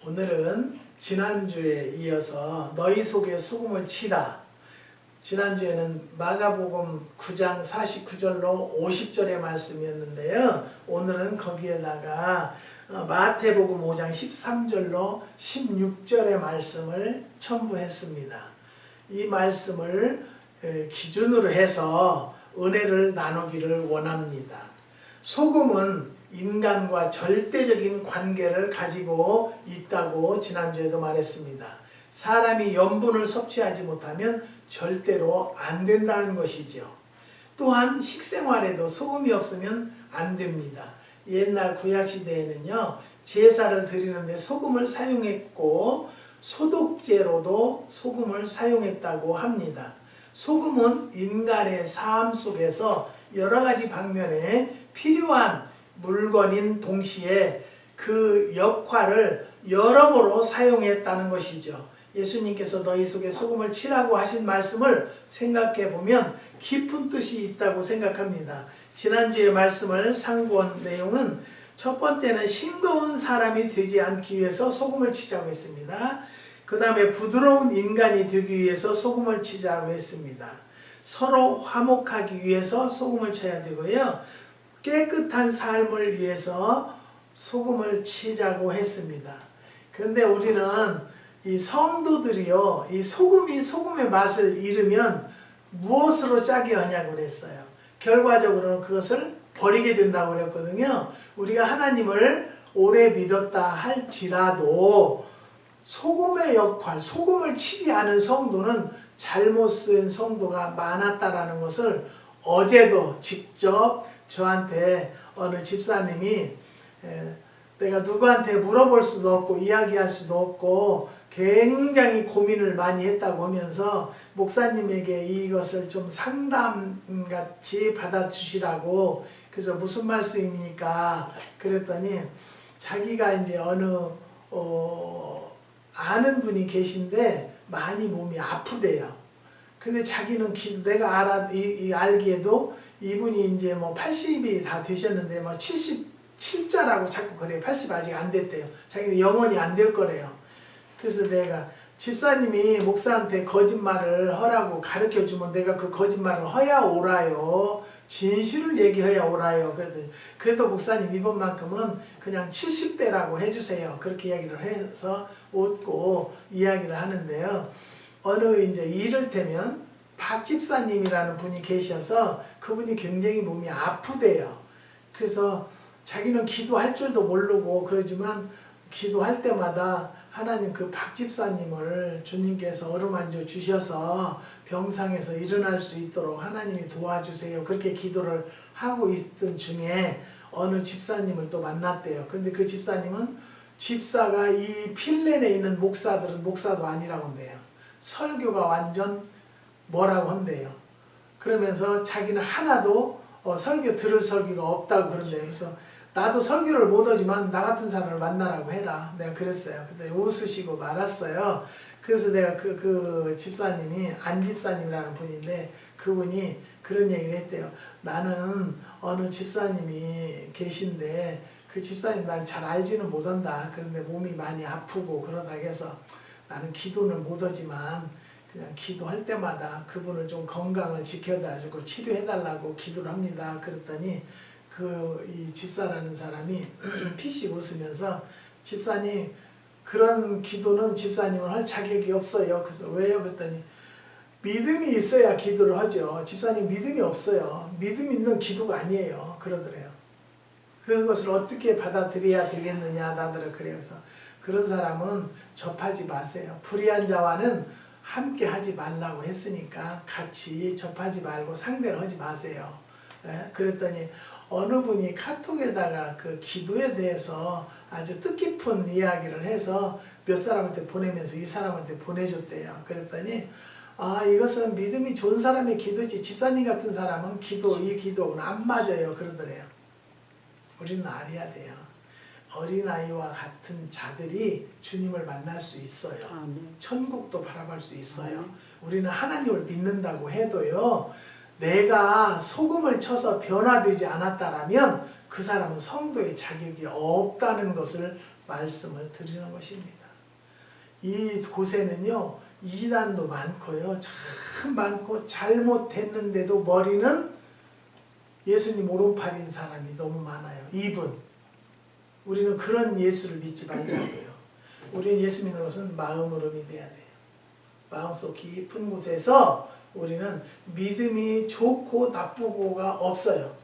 오늘은 지난주에 이어서 너희 속에 소금을 치라. 지난주에는 마가복음 9장 49절로 50절의 말씀이었는데요. 오늘은 거기에다가 마태복음 5장 13절로 16절의 말씀을 첨부했습니다. 이 말씀을 기준으로 해서 은혜를 나누기를 원합니다. 소금은 인간과 절대적인 관계를 가지고 있다고 지난주에도 말했습니다. 사람이 염분을 섭취하지 못하면 절대로 안 된다는 것이죠. 또한 식생활에도 소금이 없으면 안 됩니다. 옛날 구약시대에는요, 제사를 드리는데 소금을 사용했고 소독제로도 소금을 사용했다고 합니다. 소금은 인간의 삶 속에서 여러 가지 방면에 필요한 물건인 동시에 그 역할을 여러모로 사용했다는 것이죠. 예수님께서 너희 속에 소금을 치라고 하신 말씀을 생각해 보면 깊은 뜻이 있다고 생각합니다. 지난주의 말씀을 상고한 내용은 첫 번째는 싱거운 사람이 되지 않기 위해서 소금을 치자고 했습니다. 그 다음에 부드러운 인간이 되기 위해서 소금을 치자고 했습니다. 서로 화목하기 위해서 소금을 쳐야 되고요. 깨끗한 삶을 위해서 소금을 치자고 했습니다. 그런데 우리는 이 성도들이요, 이 소금이 소금의 맛을 잃으면 무엇으로 짜게 하냐고 그랬어요. 결과적으로는 그것을 버리게 된다고 그랬거든요. 우리가 하나님을 오래 믿었다 할지라도 소금의 역할, 소금을 치지 않은 성도는 잘못 쓴 성도가 많았다라는 것을 어제도 직접 저한테 어느 집사님이 내가 누구한테 물어볼 수도 없고 이야기할 수도 없고 굉장히 고민을 많이 했다고 하면서 목사님에게 이것을 좀 상담같이 받아주시라고, 그래서 무슨 말씀입니까? 그랬더니 자기가 이제 어느 아는 분이 계신데 많이 몸이 아프대요. 근데 자기는 내가 알기에도 이분이 이제 뭐 80이 다 되셨는데 뭐 77자라고 자꾸 그래요. 80 아직 안 됐대요. 자기는 영원히 안 될 거래요. 그래서 내가 집사님이 목사한테 거짓말을 하라고 가르쳐 주면 내가 그 거짓말을 허야 오라요. 진실을 얘기해야 오라요. 그랬더니 그래도 목사님 이번만큼은 그냥 70대라고 해주세요. 그렇게 이야기를 해서 웃고 이야기를 하는데요. 어느 이제 이를테면 박 집사님이라는 분이 계셔서 그분이 굉장히 몸이 아프대요. 그래서 자기는 기도할 줄도 모르고 그러지만 기도할 때마다 하나님 그 박 집사님을 주님께서 어루만져 주셔서 병상에서 일어날 수 있도록 하나님이 도와주세요. 그렇게 기도를 하고 있던 중에 어느 집사님을 또 만났대요. 근데 그 집사님은 집사가 이 핀란드에 있는 목사들은 목사도 아니라고 한대요. 설교가 완전 뭐라고 한대요. 그러면서 자기는 하나도 설교 들을 설교가 없다고 그런대요. 그래서 나도 설교를 못하지만 나 같은 사람을 만나라고 해라. 내가 그랬어요. 근데 웃으시고 말았어요. 그래서 내가 그 집사님이 안 집사님이라는 분인데 그분이 그런 얘기를 했대요. 나는 어느 집사님이 계신데 그 집사님 난 잘 알지는 못한다. 그런데 몸이 많이 아프고 그러다 해서 나는 기도는 못하지만 그냥 기도할 때마다 그분을 좀 건강을 지켜다주고 치료해달라고 기도를 합니다. 그랬더니 이 집사라는 사람이 피식 웃으면서 집사님 그런 기도는 집사님은 할 자격이 없어요. 그래서 왜요? 그랬더니 믿음이 있어야 기도를 하죠. 집사님 믿음이 없어요. 믿음 있는 기도가 아니에요. 그러더래요. 그것을 어떻게 받아들여야 되겠느냐 나더러 그래요. 그래서 그런 사람은 접하지 마세요. 불의한 자와는 함께 하지 말라고 했으니까 같이 접하지 말고 상대를 하지 마세요. 그랬더니 어느 분이 카톡에다가 그 기도에 대해서 아주 뜻깊은 이야기를 해서 몇 사람한테 보내면서 이 사람한테 보내줬대요. 그랬더니 이것은 믿음이 좋은 사람의 기도지 집사님 같은 사람은 이 기도는 안 맞아요. 그러더래요. 우리는 알아야 돼요. 어린아이와 같은 자들이 주님을 만날 수 있어요. 천국도 바라볼 수 있어요. 우리는 하나님을 믿는다고 해도요. 내가 소금을 쳐서 변화되지 않았다라면 그 사람은 성도의 자격이 없다는 것을 말씀을 드리는 것입니다. 이 곳에는요 이단도 많고요 참 많고 잘못됐는데도 머리는 예수님 오른팔인 사람이 너무 많아요. 우리는 그런 예수를 믿지 말자고요. 우리는 예수 믿는 것은 마음으로 믿어야 돼요. 마음속 깊은 곳에서 우리는 믿음이 좋고 나쁘고가 없어요.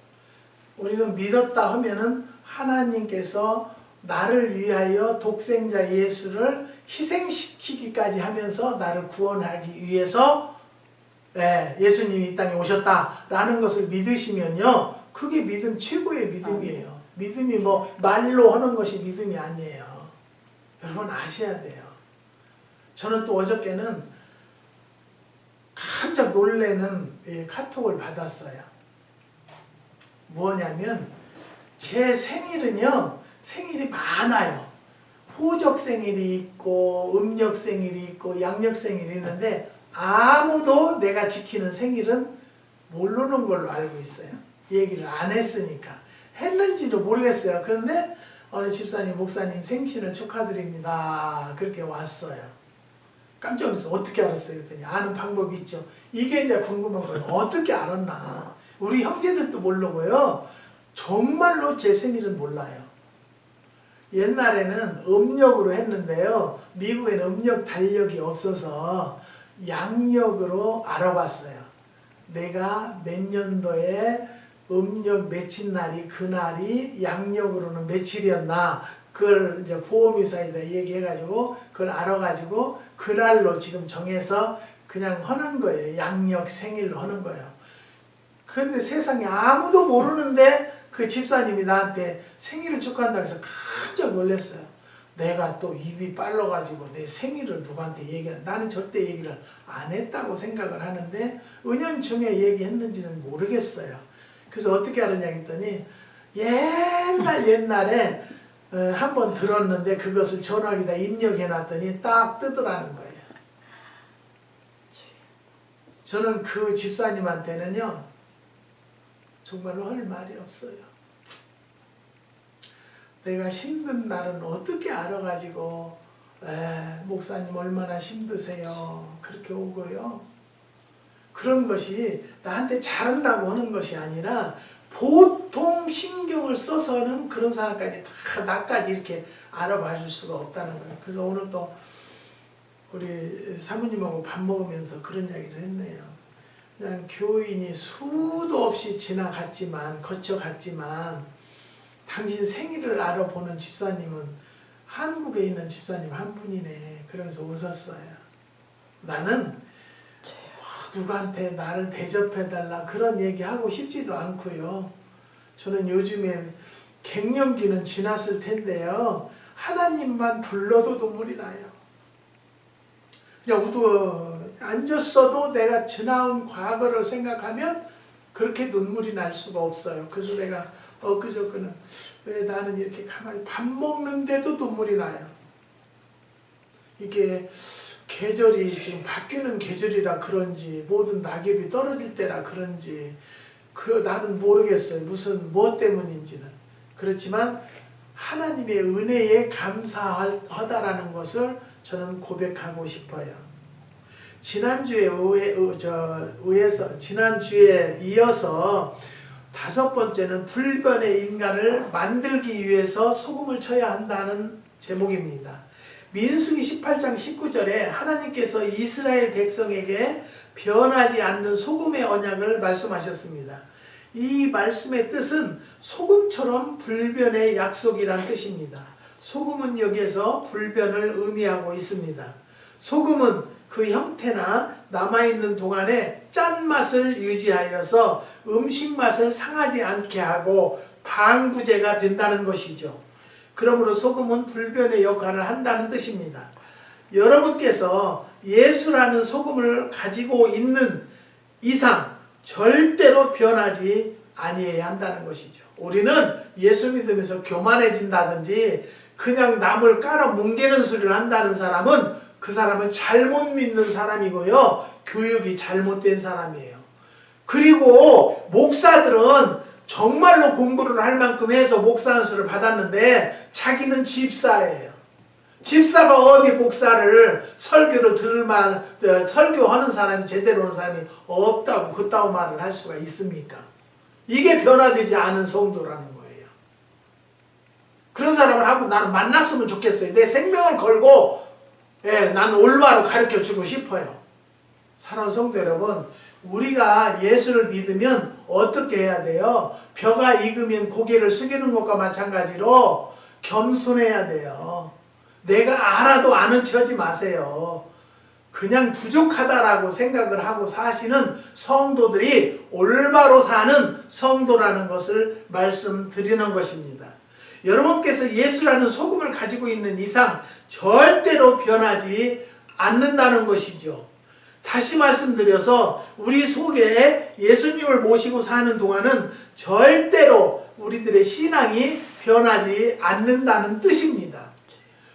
우리는 믿었다 하면은 하나님께서 나를 위하여 독생자 예수를 희생시키기까지 하면서 나를 구원하기 위해서 예수님이 이 땅에 오셨다라는 것을 믿으시면요 그게 믿음 최고의 믿음이에요. 믿음이 뭐 말로 하는 것이 믿음이 아니에요. 여러분 아셔야 돼요. 저는 또 어저께는 깜짝 놀라는 카톡을 받았어요. 뭐냐면 제 생일은요 생일이 많아요. 호적 생일이 있고 음력 생일이 있고 양력 생일이 있는데 아무도 내가 지키는 생일은 모르는 걸로 알고 있어요. 얘기를 안 했으니까. 했는지도 모르겠어요. 그런데 어느 집사님 목사님 생신을 축하드립니다. 그렇게 왔어요. 깜짝 놀랐어요. 어떻게 알았어요? 그랬더니 아는 방법이 있죠. 이게 이제 궁금한 거예요. 어떻게 알았나. 우리 형제들도 모르고요. 정말로 제 생일은 몰라요. 옛날에는 음력으로 했는데요. 미국에는 음력 달력이 없어서 양력으로 알아봤어요. 내가 몇 년도에 음력 며칠 날이 그날이 양력으로는 며칠이었나 그걸 이제 보험회사에다 얘기해가지고 그걸 알아가지고 그날로 지금 정해서 그냥 하는 거예요. 양력 생일로 하는 거예요. 그런데 세상에 아무도 모르는데 그 집사님이 나한테 생일을 축하한다고 해서 깜짝 놀랐어요. 내가 또 입이 빨라가지고 내 생일을 누구한테 얘기해. 나는 절대 얘기를 안 했다고 생각을 하는데 은연중에 얘기했는지는 모르겠어요. 그래서 어떻게 알았냐 했더니 옛날에 한번 들었는데 그것을 전화기다 입력해놨더니 딱 뜨더라는 거예요. 저는 그 집사님한테는요 정말로 할 말이 없어요. 내가 힘든 날은 어떻게 알아가지고 목사님 얼마나 힘드세요 그렇게 오고요. 그런 것이 나한테 잘한다고 하는 것이 아니라 보통 신경을 써서는 그런 사람까지 다 나까지 이렇게 알아봐 줄 수가 없다는 거예요. 그래서 오늘 또 우리 사모님하고 밥 먹으면서 그런 이야기를 했네요. 그냥 교인이 수도 없이 거쳐갔지만 당신 생일을 알아보는 집사님은 한국에 있는 집사님 한 분이네. 그러면서 웃었어요. 나는 누구한테 나를 대접해달라 그런 얘기하고 싶지도 않고요. 저는 요즘에 갱년기는 지났을 텐데요. 하나님만 불러도 눈물이 나요. 그냥 앉았어도 내가 지나온 과거를 생각하면 그렇게 눈물이 날 수가 없어요. 그래서 내가 엊그저께는 왜 나는 이렇게 가만히 밥 먹는데도 눈물이 나요. 이게 계절이 지금 바뀌는 계절이라 그런지 모든 낙엽이 떨어질 때라 그런지 나는 모르겠어요. 무엇 때문인지는. 그렇지만 하나님의 은혜에 감사하다라는 것을 저는 고백하고 싶어요. 지난주에 이어서 5번째는 불변의 인간을 만들기 위해서 소금을 쳐야 한다는 제목입니다. 민수기 18장 19절에 하나님께서 이스라엘 백성에게 변하지 않는 소금의 언약을 말씀하셨습니다. 이 말씀의 뜻은 소금처럼 불변의 약속이란 뜻입니다. 소금은 여기에서 불변을 의미하고 있습니다. 소금은 그 형태나 남아있는 동안에 짠맛을 유지하여서 음식 맛을 상하지 않게 하고 방부제가 된다는 것이죠. 그러므로 소금은 불변의 역할을 한다는 뜻입니다. 여러분께서 예수라는 소금을 가지고 있는 이상 절대로 변하지 아니해야 한다는 것이죠. 우리는 예수 믿으면서 교만해진다든지 그냥 남을 깔아 뭉개는 소리를 한다는 사람은 그 사람은 잘못 믿는 사람이고요. 교육이 잘못된 사람이에요. 그리고 목사들은 정말로 공부를 할 만큼 해서 목사 안수를 받았는데 자기는 집사예요. 집사가 어디 목사를 설교를 들을만 설교하는 사람이 제대로 하는 사람이 없다고 그따위 말을 할 수가 있습니까? 이게 변화되지 않은 성도라는 거예요. 그런 사람을 한번 나는 만났으면 좋겠어요. 내 생명을 걸고 나는 올바로 가르쳐주고 싶어요. 사랑하는 성도 여러분, 우리가 예수를 믿으면 어떻게 해야 돼요? 벼가 익으면 고개를 숙이는 것과 마찬가지로 겸손해야 돼요. 내가 알아도 아는 체 하지 마세요. 그냥 부족하다라고 생각을 하고 사시는 성도들이 올바로 사는 성도라는 것을 말씀드리는 것입니다. 여러분께서 예수라는 소금을 가지고 있는 이상 절대로 변하지 않는다는 것이죠. 다시 말씀드려서 우리 속에 예수님을 모시고 사는 동안은 절대로 우리들의 신앙이 변하지 않는다는 뜻입니다.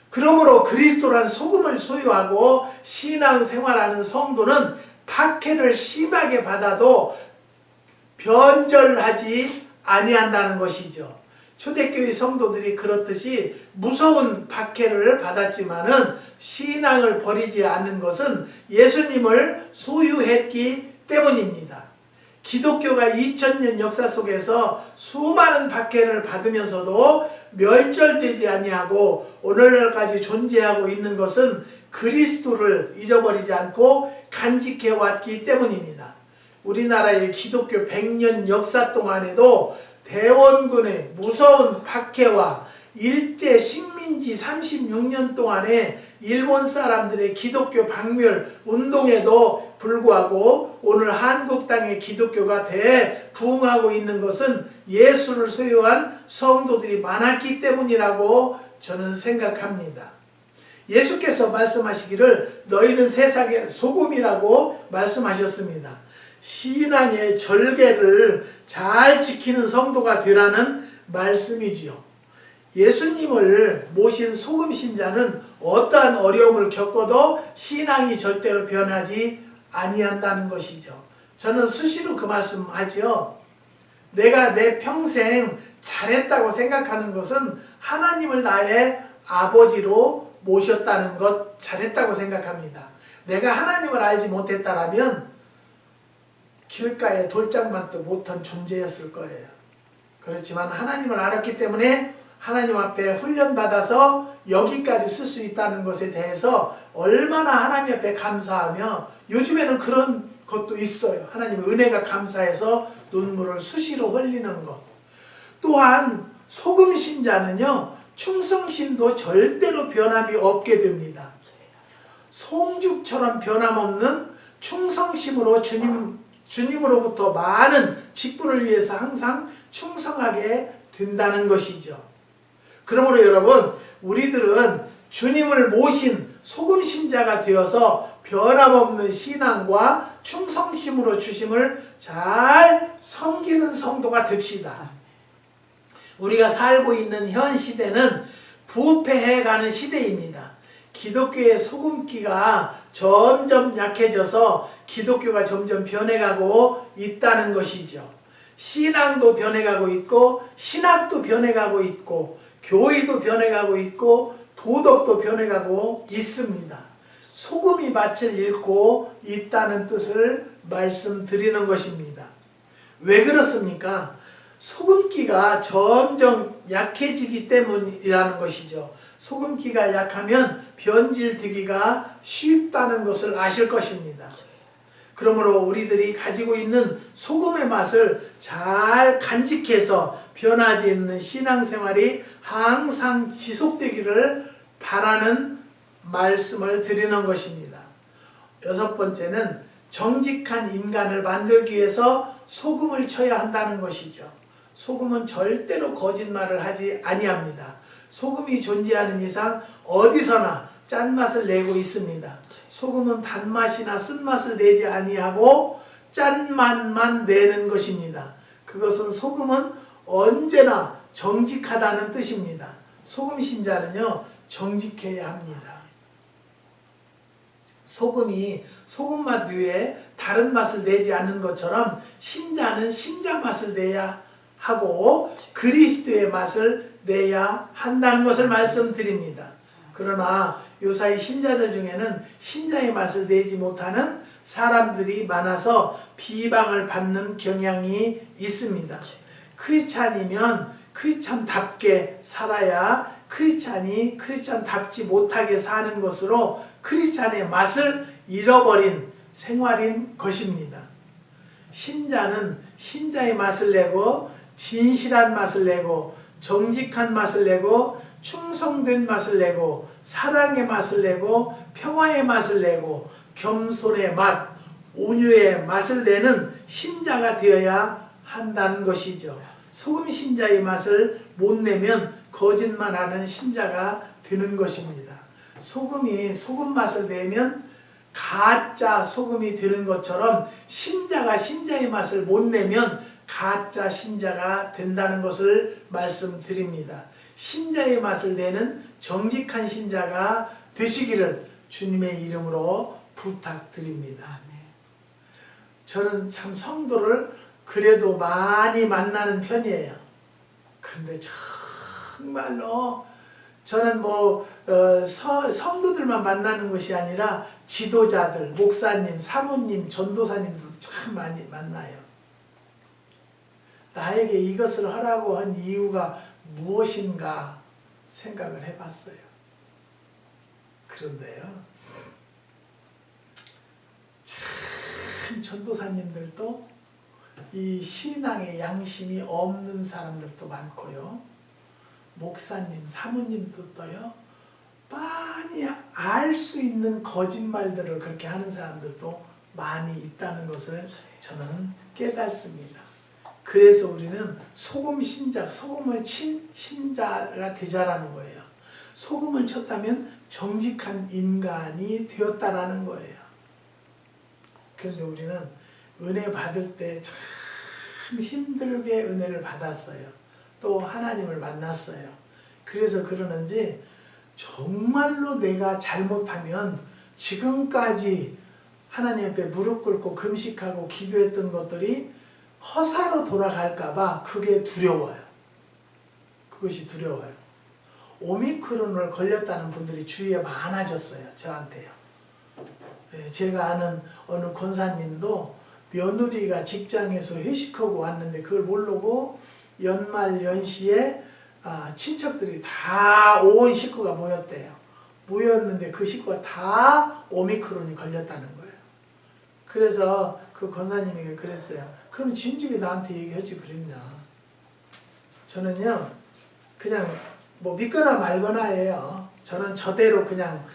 그러므로 그리스도란 소금을 소유하고 신앙생활하는 성도는 박해를 심하게 받아도 변절하지 아니한다는 것이죠. 초대교회 성도들이 그렇듯이 무서운 박해를 받았지만은 신앙을 버리지 않는 것은 예수님을 소유했기 때문입니다. 기독교가 2000년 역사 속에서 수많은 박해를 받으면서도 멸절되지 아니하고 오늘날까지 존재하고 있는 것은 그리스도를 잊어버리지 않고 간직해 왔기 때문입니다. 우리나라의 기독교 100년 역사 동안에도 대원군의 무서운 박해와 일제 식민지 36년 동안의 일본 사람들의 기독교 박멸 운동에도 불구하고 오늘 한국 땅의 기독교가 대부흥하고 있는 것은 예수를 소유한 성도들이 많았기 때문이라고 저는 생각합니다. 예수께서 말씀하시기를 너희는 세상의 소금이라고 말씀하셨습니다. 신앙의 절개를 잘 지키는 성도가 되라는 말씀이지요. 예수님을 모신 소금 신자는 어떠한 어려움을 겪어도 신앙이 절대로 변하지 아니한다는 것이죠. 저는 수시로 그 말씀하지요. 내가 내 평생 잘했다고 생각하는 것은 하나님을 나의 아버지로 모셨다는 것 잘했다고 생각합니다. 내가 하나님을 알지 못했다라면 길가에 돌짝만도 못한 존재였을 거예요. 그렇지만 하나님을 알았기 때문에 하나님 앞에 훈련받아서 여기까지 쓸 수 있다는 것에 대해서 얼마나 하나님 앞에 감사하며 요즘에는 그런 것도 있어요. 하나님의 은혜가 감사해서 눈물을 수시로 흘리는 것. 또한 소금 신자는요, 충성심도 절대로 변함이 없게 됩니다. 송죽처럼 변함없는 충성심으로 주님으로부터 많은 직분을 위해서 항상 충성하게 된다는 것이죠. 그러므로 여러분, 우리들은 주님을 모신 소금 신자가 되어서 변함없는 신앙과 충성심으로 주심을 잘 섬기는 성도가 됩시다. 우리가 살고 있는 현 시대는 부패해가는 시대입니다. 기독교의 소금기가 점점 약해져서 기독교가 점점 변해가고 있다는 것이죠. 신앙도 변해가고 있고 신학도 변해가고 있고 교의도 변해가고 있고 도덕도 변해가고 있습니다. 소금이 맛을 잃고 있다는 뜻을 말씀드리는 것입니다. 왜 그렇습니까? 소금기가 점점 약해지기 때문이라는 것이죠. 소금기가 약하면 변질되기가 쉽다는 것을 아실 것입니다. 그러므로 우리들이 가지고 있는 소금의 맛을 잘 간직해서 변하지 않는 신앙생활이 항상 지속되기를 바라는 말씀을 드리는 것입니다. 6번째는 정직한 인간을 만들기 위해서 소금을 쳐야 한다는 것이죠. 소금은 절대로 거짓말을 하지 아니합니다. 소금이 존재하는 이상 어디서나 짠맛을 내고 있습니다. 소금은 단맛이나 쓴맛을 내지 아니하고 짠맛만 내는 것입니다. 그것은 소금은 언제나 정직하다는 뜻입니다. 소금 신자는요, 정직해야 합니다. 소금이 소금맛 외에 다른 맛을 내지 않는 것처럼 신자는 신자 맛을 내야 하고 그리스도의 맛을 내야 한다는 것을 말씀드립니다. 그러나 요사이 신자들 중에는 신자의 맛을 내지 못하는 사람들이 많아서 비방을 받는 경향이 있습니다. 크리스찬이면 크리스찬답게 살아야 크리스찬이 크리스찬답지 못하게 사는 것으로 크리스찬의 맛을 잃어버린 생활인 것입니다. 신자는 신자의 맛을 내고 진실한 맛을 내고 정직한 맛을 내고 충성된 맛을 내고 사랑의 맛을 내고 평화의 맛을 내고 겸손의 맛, 온유의 맛을 내는 신자가 되어야 한다는 것이죠. 소금 신자의 맛을 못 내면 거짓말하는 신자가 되는 것입니다. 소금이 소금 맛을 내면 가짜 소금이 되는 것처럼 신자가 신자의 맛을 못 내면 가짜 신자가 된다는 것을 말씀드립니다. 신자의 맛을 내는 정직한 신자가 되시기를 주님의 이름으로 부탁드립니다. 저는 참 성도를 그래도 많이 만나는 편이에요. 그런데 정말로 저는 성도들만 만나는 것이 아니라 지도자들, 목사님, 사모님, 전도사님도 참 많이 만나요. 나에게 이것을 하라고 한 이유가 무엇인가 생각을 해봤어요. 그런데요, 참 전도사님들도 이 신앙의 양심이 없는 사람들도 많고요. 목사님, 사모님들도요. 많이 알 수 있는 거짓말들을 그렇게 하는 사람들도 많이 있다는 것을 저는 깨닫습니다. 그래서 우리는 소금 신자, 소금을 친 신자가 되자라는 거예요. 소금을 쳤다면 정직한 인간이 되었다라는 거예요. 그런데 우리는 은혜 받을 때 참 힘들게 은혜를 받았어요. 또 하나님을 만났어요. 그래서 그러는지 정말로 내가 잘못하면 지금까지 하나님 앞에 무릎 꿇고 금식하고 기도했던 것들이 허사로 돌아갈까봐 그게 두려워요. 그것이 두려워요. 오미크론을 걸렸다는 분들이 주위에 많아졌어요. 저한테요. 제가 아는 어느 권사님도 며느리가 직장에서 회식하고 왔는데 그걸 모르고 연말 연시에 친척들이 다 온 식구가 모였대요. 모였는데 그 식구가 다 오미크론이 걸렸다는 거예요. 그래서 그 권사님에게 그랬어요. 그럼 진즉에 나한테 얘기하지 그랬냐. 저는요 그냥 믿거나 말거나예요. 저는 저대로 그냥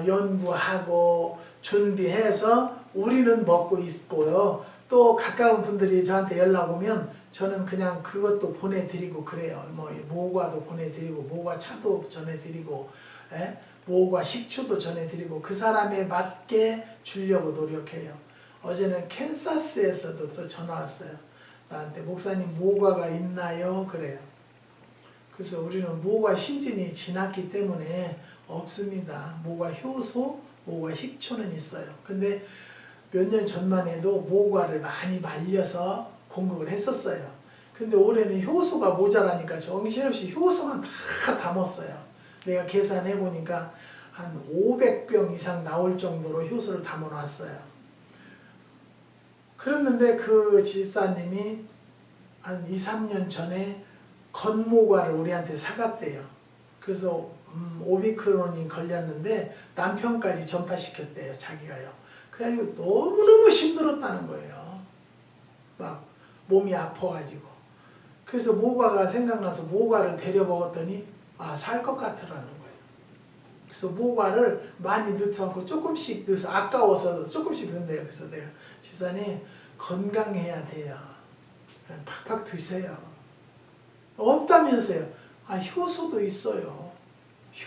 연구하고 준비해서 우리는 먹고 있고요. 또 가까운 분들이 저한테 연락 오면 저는 그냥 그것도 보내드리고 그래요. 모과도 보내드리고 모과차도 전해드리고 모과 식초도 전해드리고 그 사람에 맞게 주려고 노력해요. 어제는 캔사스에서도 또 전화 왔어요. 나한테 목사님 모과가 있나요? 그래요. 그래서 우리는 모과 시즌이 지났기 때문에 없습니다. 모과 효소, 모과 식초는 있어요. 근데 몇 년 전만 해도 모과를 많이 말려서 공급을 했었어요. 근데 올해는 효소가 모자라니까 정신없이 효소만 다 담았어요. 내가 계산해 보니까 한 500병 이상 나올 정도로 효소를 담아놨어요. 그랬는데 그 집사님이 한 2, 3년 전에 건모과를 우리한테 사갔대요. 그래서 오미크론이 걸렸는데 남편까지 전파시켰대요. 자기가요. 그래가지고 너무너무 힘들었다는 거예요. 막 몸이 아파가지고. 그래서 모과가 생각나서 모과를 데려 먹었더니 살 것 같으라는 거예요. 그래서 모과를 많이 넣지 않고 조금씩 넣어서 아까워서 조금씩 넣는데요. 그래서 내가 집사님 건강해야 돼요. 팍팍 드세요. 없다면서요. 효소도 있어요.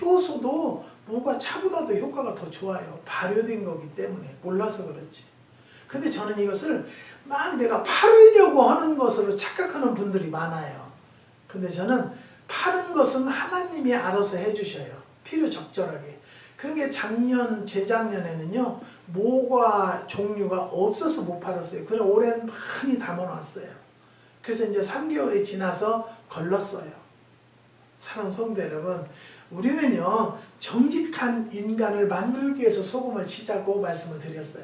효소도 모과 차보다도 효과가 더 좋아요. 발효된 거기 때문에 몰라서 그렇지. 근데 저는 이것을 막 내가 팔으려고 하는 것으로 착각하는 분들이 많아요. 근데 저는 파는 것은 하나님이 알아서 해주셔요. 필요 적절하게. 그런 게 재작년에는요 모과 종류가 없어서 못 팔았어요. 그래서 올해는 많이 담아놨어요. 그래서 이제 3개월이 지나서 걸렀어요. 사랑하는 성도 여러분, 우리는요 정직한 인간을 만들기 위해서 소금을 치자고 말씀을 드렸어요.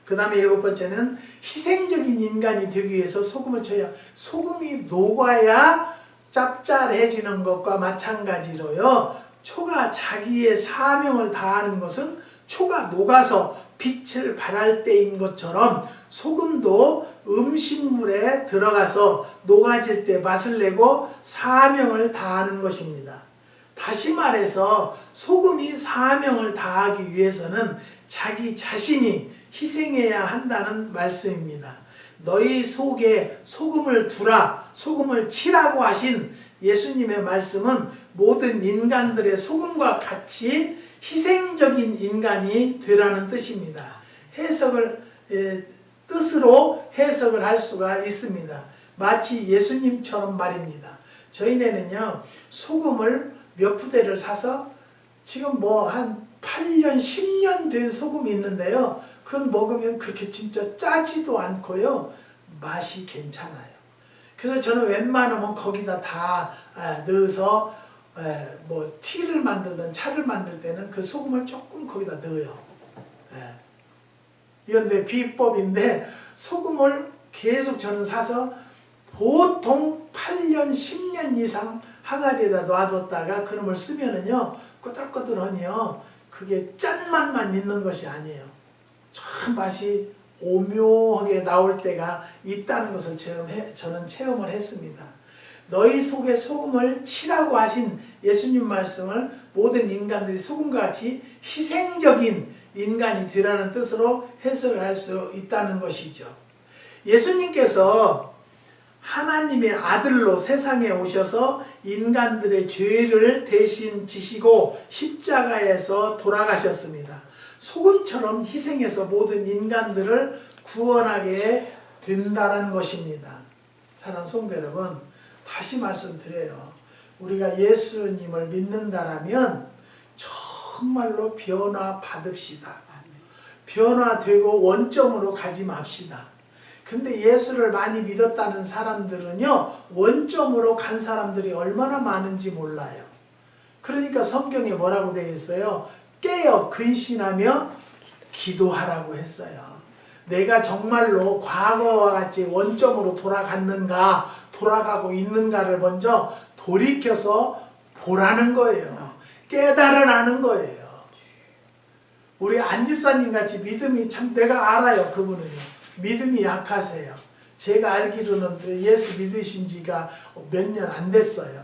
그 다음에 7번째는 희생적인 인간이 되기 위해서 소금을 쳐요. 소금이 녹아야 짭짤해지는 것과 마찬가지로요, 초가 자기의 사명을 다하는 것은 초가 녹아서 빛을 발할 때인 것처럼 소금도 음식물에 들어가서 녹아질 때 맛을 내고 사명을 다하는 것입니다. 다시 말해서 소금이 사명을 다하기 위해서는 자기 자신이 희생해야 한다는 말씀입니다. 너희 속에 소금을 두라, 소금을 치라고 하신 예수님의 말씀은 모든 인간들의 소금과 같이 희생적인 인간이 되라는 뜻입니다. 뜻으로 해석을 할 수가 있습니다. 마치 예수님처럼 말입니다. 저희네는요 소금을 몇 부대를 사서 지금 뭐 한 8년 10년 된 소금이 있는데요, 그건 먹으면 그렇게 진짜 짜지도 않고요 맛이 괜찮아요. 그래서 저는 웬만하면 거기다 다 넣어서 뭐 티를 만들든 차를 만들 때는 그 소금을 조금 거기다 넣어요. 이건 내 비법인데, 소금을 계속 저는 사서 보통 8년 10년 이상 항아리에다 놔뒀다가 그놈을 쓰면은요 꼬들꼬들하니요 그게 짠맛만 있는 것이 아니에요. 참 맛이 오묘하게 나올 때가 있다는 것을 저는 체험을 했습니다. 너희 속에 소금을 치라고 하신 예수님 말씀을 모든 인간들이 소금과 같이 희생적인 인간이 되라는 뜻으로 해석을 할 수 있다는 것이죠. 예수님께서 하나님의 아들로 세상에 오셔서 인간들의 죄를 대신 지시고 십자가에서 돌아가셨습니다. 소금처럼 희생해서 모든 인간들을 구원하게 된다는 것입니다. 사랑하는 성도 여러분, 다시 말씀드려요. 우리가 예수님을 믿는다라면 정말로 변화받읍시다. 변화되고 원점으로 가지 맙시다. 근데 예수를 많이 믿었다는 사람들은요 원점으로 간 사람들이 얼마나 많은지 몰라요. 그러니까 성경에 뭐라고 되어 있어요? 깨어 근신하며 기도하라고 했어요. 내가 정말로 과거와 같이 원점으로 돌아갔는가, 돌아가고 있는가를 먼저 돌이켜서 보라는 거예요. 깨달으라는 거예요. 우리 안 집사님 같이 믿음이 참, 내가 알아요. 그분은요 믿음이 약하세요. 제가 알기로는 예수 믿으신 지가 몇 년 안 됐어요.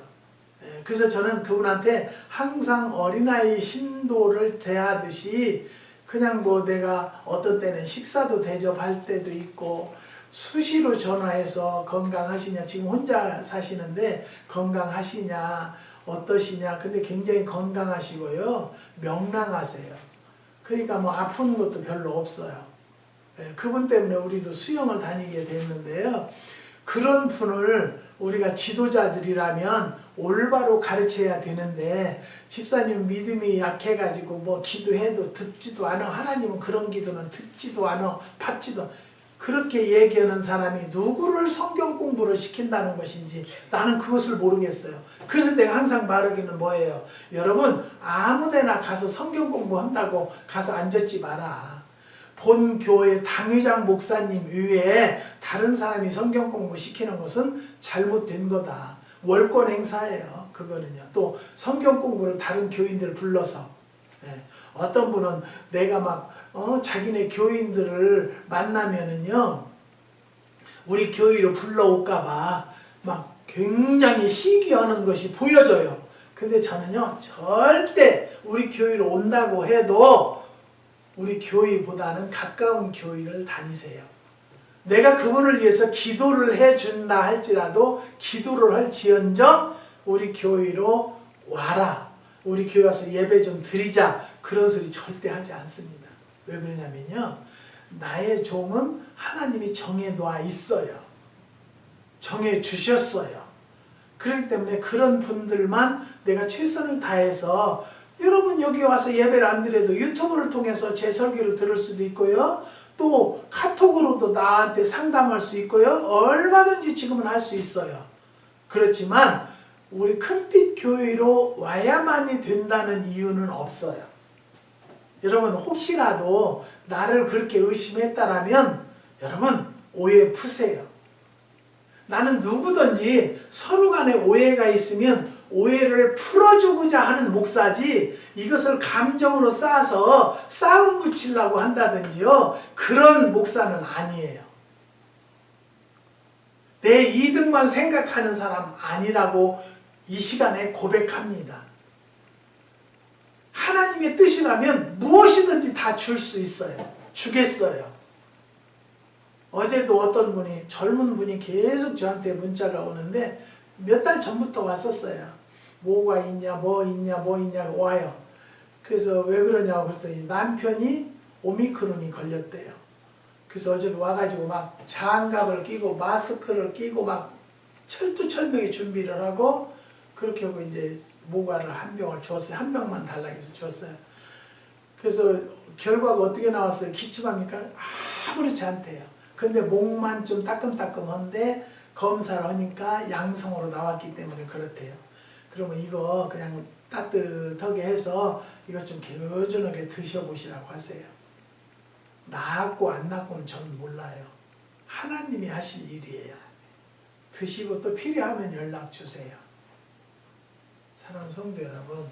그래서 저는 그분한테 항상 어린아이 신도를 대하듯이 그냥 뭐 내가 어떤 때는 식사도 대접할 때도 있고 수시로 전화해서 건강하시냐, 지금 혼자 사시는데 건강하시냐, 어떠시냐, 근데 굉장히 건강하시고요 명랑하세요. 그러니까 뭐 아픈 것도 별로 없어요. 그분 때문에 우리도 수영을 다니게 됐는데요, 그런 분을 우리가 지도자들이라면 올바로 가르쳐야 되는데, 집사님 믿음이 약해가지고 뭐 기도해도 듣지도 않아, 하나님은 그런 기도는 듣지도 않아, 받지도 않아, 그렇게 얘기하는 사람이 누구를 성경 공부를 시킨다는 것인지 나는 그것을 모르겠어요. 그래서 내가 항상 말하기는 뭐예요? 여러분 아무데나 가서 성경 공부한다고 가서 앉았지 마라. 본 교회 당회장 목사님 이외에 다른 사람이 성경 공부 시키는 것은 잘못된 거다. 월권 행사예요. 그거는요. 또 성경 공부를 다른 교인들 불러서, 어떤 분은 내가 막 자기네 교인들을 만나면은요 우리 교회로 불러올까봐 막 굉장히 시기하는 것이 보여져요. 근데 저는요 절대 우리 교회로 온다고 해도 우리 교회보다는 가까운 교회를 다니세요. 내가 그분을 위해서 기도를 해준다 할지라도 기도를 할지언정 우리 교회로 와라, 우리 교회 와서 예배 좀 드리자, 그런 소리 절대 하지 않습니다. 왜 그러냐면요, 나의 종은 하나님이 정해놓아 있어요. 정해 주셨어요. 그렇기 때문에 그런 분들만 내가 최선을 다해서 여러분 여기 와서 예배를 안 드려도 유튜브를 통해서 제 설교를 들을 수도 있고요. 또 카톡으로도 나한테 상담할 수 있고요. 얼마든지 지금은 할 수 있어요. 그렇지만 우리 큰빛 교회로 와야만이 된다는 이유는 없어요. 여러분 혹시라도 나를 그렇게 의심했다라면 여러분 오해 푸세요. 나는 누구든지 서로 간에 오해가 있으면 오해를 풀어주고자 하는 목사지 이것을 감정으로 쌓아서 싸움 붙이려고 한다든지요. 그런 목사는 아니에요. 내 이득만 생각하는 사람 아니라고 이 시간에 고백합니다. 하나님의 뜻이라면 무엇이든지 다 줄 수 있어요. 주겠어요. 어제도 어떤 분이 젊은 분이 계속 저한테 문자가 오는데 몇 달 전부터 왔었어요. 뭐가 있냐 뭐 있냐 뭐 있냐 와요. 그래서 왜 그러냐고 그랬더니 남편이 오미크론이 걸렸대요. 그래서 어제 와가지고 막 장갑을 끼고 마스크를 끼고 막 철두철미하게 준비를 하고 그렇게 하고 이제 모과를 한 병을 줬어요. 한 병만 달라고 해서 줬어요. 그래서 결과가 어떻게 나왔어요? 기침합니까? 아무렇지 않대요. 근데 목만 좀 따끔따끔한데 검사를 하니까 양성으로 나왔기 때문에 그렇대요. 그러면 이거 그냥 따뜻하게 해서 이거 좀 개운하게 드셔보시라고 하세요. 낫고 안 낫고는 저는 몰라요. 하나님이 하실 일이에요. 드시고 또 필요하면 연락 주세요. 사랑하는 성도 여러분,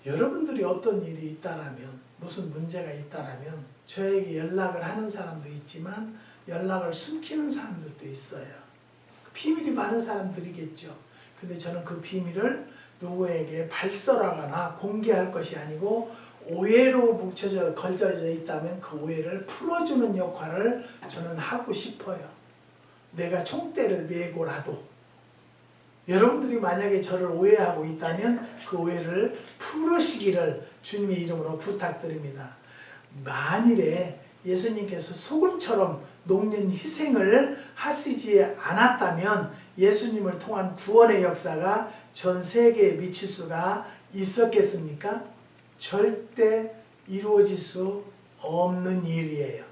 여러분들이 어떤 일이 있다라면 무슨 문제가 있다라면 저에게 연락을 하는 사람도 있지만 연락을 숨기는 사람들도 있어요. 비밀이 많은 사람들이겠죠. 근데 저는 그 비밀을 누구에게 발설하거나 공개할 것이 아니고 오해로 뭉쳐져 걸쳐져 있다면 그 오해를 풀어주는 역할을 저는 하고 싶어요. 내가 총대를 메고라도 여러분들이 만약에 저를 오해하고 있다면 그 오해를 풀으시기를 주님의 이름으로 부탁드립니다. 만일에 예수님께서 소금처럼 녹는 희생을 하시지 않았다면 예수님을 통한 구원의 역사가 전 세계에 미칠 수가 있었겠습니까? 절대 이루어질 수 없는 일이에요.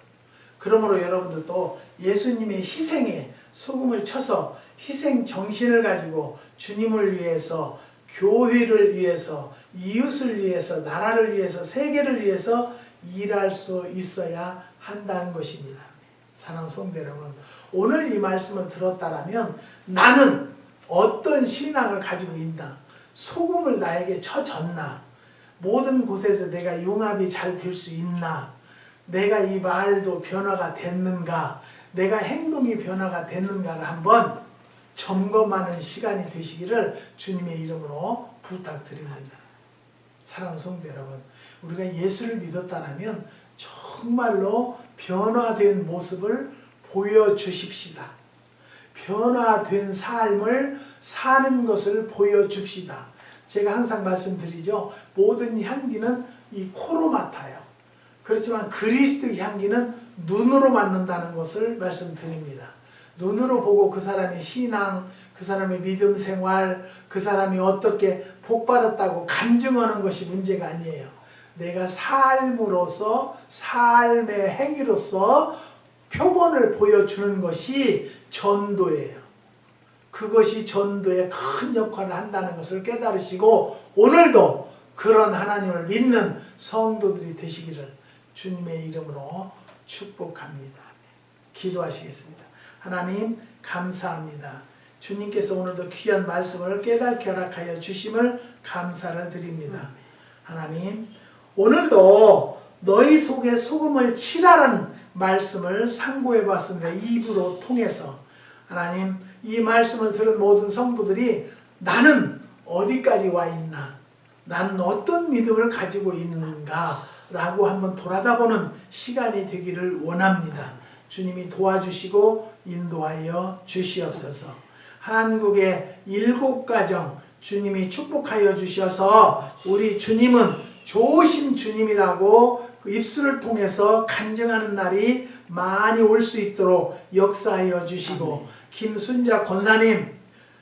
그러므로 여러분들도 예수님의 희생에 소금을 쳐서 희생 정신을 가지고 주님을 위해서, 교회를 위해서, 이웃을 위해서, 나라를 위해서, 세계를 위해서 일할 수 있어야 한다는 것입니다. 사랑하는 성도 여러분, 오늘 이 말씀을 들었다라면 나는 어떤 신앙을 가지고 있나? 소금을 나에게 쳐졌나? 모든 곳에서 내가 융합이 잘 될 수 있나? 내가 이 말도 변화가 됐는가? 내가 행동이 변화가 됐는가를 한번 점검하는 시간이 되시기를 주님의 이름으로 부탁드립니다. 사랑하는 성도 여러분, 우리가 예수를 믿었다면 정말로 변화된 모습을 보여주십시다. 변화된 삶을 사는 것을 보여줍시다. 제가 항상 말씀드리죠. 모든 향기는 이 코로 맡아요. 그렇지만 그리스도 향기는 눈으로 맡는다는 것을 말씀드립니다. 눈으로 보고 그 사람의 신앙, 그 사람의 믿음 생활, 그 사람이 어떻게 복받았다고 간증하는 것이 문제가 아니에요. 내가 삶으로서, 삶의 행위로서 표본을 보여주는 것이 전도예요. 그것이 전도에 큰 역할을 한다는 것을 깨달으시고 오늘도 그런 하나님을 믿는 성도들이 되시기를 주님의 이름으로 축복합니다. 기도하시겠습니다. 하나님 감사합니다. 주님께서 오늘도 귀한 말씀을 깨닫게 허락하여 주심을 감사를 드립니다. 하나님 오늘도 너희 속에 소금을 치라는 말씀을 상고해 봤습니다. 입으로 통해서 하나님 이 말씀을 들은 모든 성도들이 나는 어디까지 와 있나? 나는 어떤 믿음을 가지고 있는가? 라고 한번 돌아다보는 시간이 되기를 원합니다. 주님이 도와주시고 인도하여 주시옵소서. 한국의 7가정 주님이 축복하여 주셔서 우리 주님은 좋으신 주님이라고 그 입술을 통해서 간증하는 날이 많이 올 수 있도록 역사하여 주시고 김순자 권사님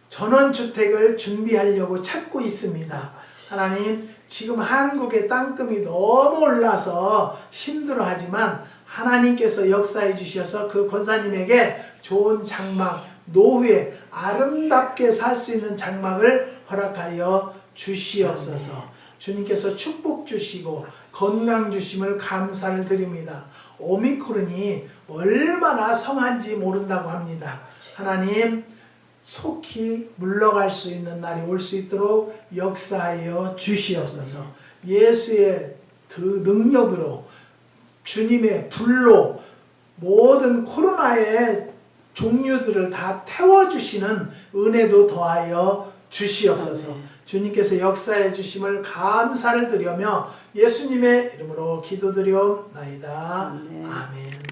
전원주택을 준비하려고 찾고 있습니다. 하나님 지금 한국의 땅금이 너무 올라서 힘들어하지만 하나님께서 역사해 주셔서 그 권사님에게 좋은 장막, 노후에 아름답게 살 수 있는 장막을 허락하여 주시옵소서. 주님께서 축복 주시고 건강 주심을 감사를 드립니다. 오미크론이 얼마나 성한지 모른다고 합니다. 하나님 속히 물러갈 수 있는 날이 올 수 있도록 역사하여 주시옵소서. 예수의 능력으로 주님의 불로 모든 코로나의 종류들을 다 태워주시는 은혜도 더하여 주시옵소서. 주님께서 역사해 주심을 감사를 드리며 예수님의 이름으로 기도드리옵나이다. 아멘.